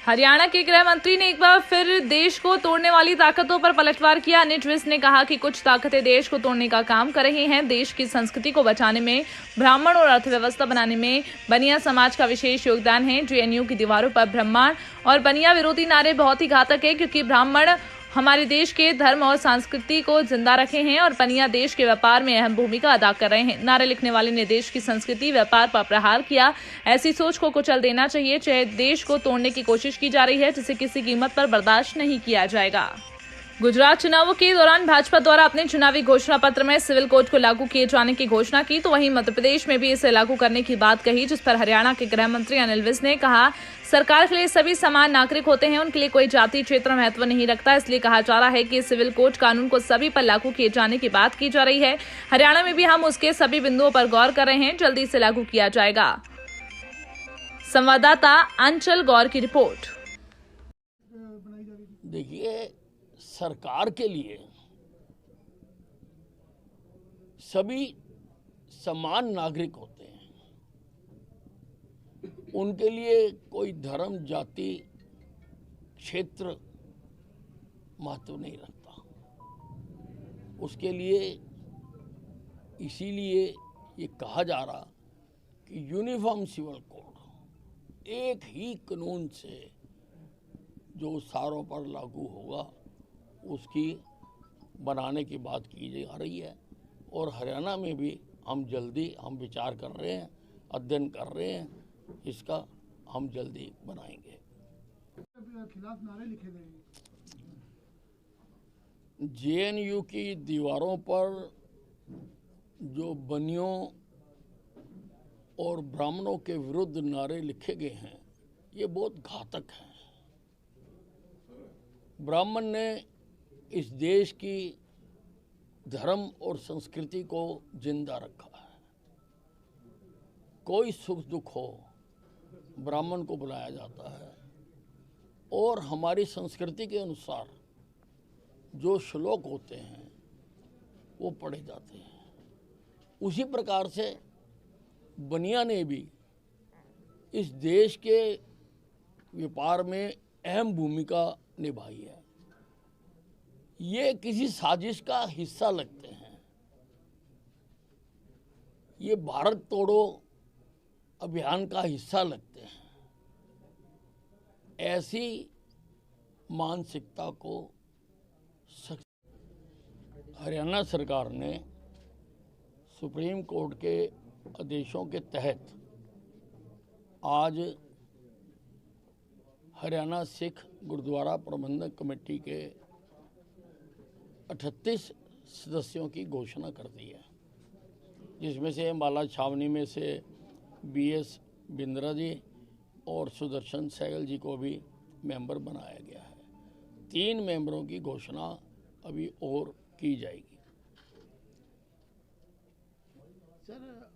हरियाणा के गृह मंत्री ने एक बार फिर देश को तोड़ने वाली ताकतों पर पलटवार किया। अनिल विज ने कहा कि कुछ ताकतें देश को तोड़ने का काम कर रही हैं। देश की संस्कृति को बचाने में, ब्राह्मण और अर्थव्यवस्था बनाने में बनिया समाज का विशेष योगदान है। जेएनयू की दीवारों पर ब्राह्मण और बनिया विरोधी नारे बहुत ही घातक है, क्योंकि ब्राह्मण हमारे देश के धर्म और संस्कृति को जिंदा रखे हैं और बनिया देश के व्यापार में अहम भूमिका अदा कर रहे हैं। नारे लिखने वाले ने देश की संस्कृति व्यापार पर प्रहार किया। ऐसी सोच को कुचल देना चाहिए। चाहे देश को तोड़ने की कोशिश की जा रही है, जिसे किसी कीमत पर बर्दाश्त नहीं किया जाएगा। गुजरात चुनावों के दौरान भाजपा द्वारा अपने चुनावी घोषणा पत्र में सिविल कोड को लागू किए जाने की घोषणा की, तो वहीं मध्य प्रदेश में भी इसे लागू करने की बात कही, जिस पर हरियाणा के गृह मंत्री अनिल विज ने कहा, सरकार के लिए सभी समान नागरिक होते हैं, उनके लिए कोई जाति क्षेत्र महत्व नहीं रखता। इसलिए कहा जा रहा है कि सिविल कोड कानून को सभी पर लागू किए जाने की बात की जा रही है। हरियाणा में भी हम उसके सभी बिंदुओं पर गौर कर रहे हैं, जल्दी इसे लागू किया जाएगा। संवाददाता अंचल गौर की रिपोर्ट। देखिए, सरकार के लिए सभी समान नागरिक होते हैं, उनके लिए कोई धर्म, जाति, क्षेत्र महत्व नहीं रखता। उसके लिए इसीलिए ये कहा जा रहा कि यूनिफॉर्म सिविल कोड, एक ही कानून से जो सारों पर लागू होगा, उसकी बनाने की बात की जा रही है। और हरियाणा में भी हम विचार कर रहे हैं, अध्ययन कर रहे हैं, इसका हम जल्दी बनाएंगे। खिलाफ नारे लिखे गए। जेएनयू की दीवारों पर जो बनियों और ब्राह्मणों के विरुद्ध नारे लिखे गए हैं, ये बहुत घातक हैं। ब्राह्मण ने इस देश की धर्म और संस्कृति को जिंदा रखा है। कोई सुख दुख हो, ब्राह्मण को बुलाया जाता है और हमारी संस्कृति के अनुसार जो श्लोक होते हैं वो पढ़े जाते हैं। उसी प्रकार से बनिया ने भी इस देश के व्यापार में अहम भूमिका निभाई है। ये किसी साजिश का हिस्सा लगते हैं। ये भारत तोड़ो अभियान का हिस्सा लगते हैं। ऐसी मानसिकता को हरियाणा सरकार ने सुप्रीम कोर्ट के आदेशों के तहत आज हरियाणा सिख गुरुद्वारा प्रबंधक कमेटी के 38 सदस्यों की घोषणा कर दी है, जिसमें से अम्बाला छावनी में से BS बिंद्रा जी और सुदर्शन सहगल जी को भी मेंबर बनाया गया है। 3 मेंबरों की घोषणा अभी और की जाएगी। सर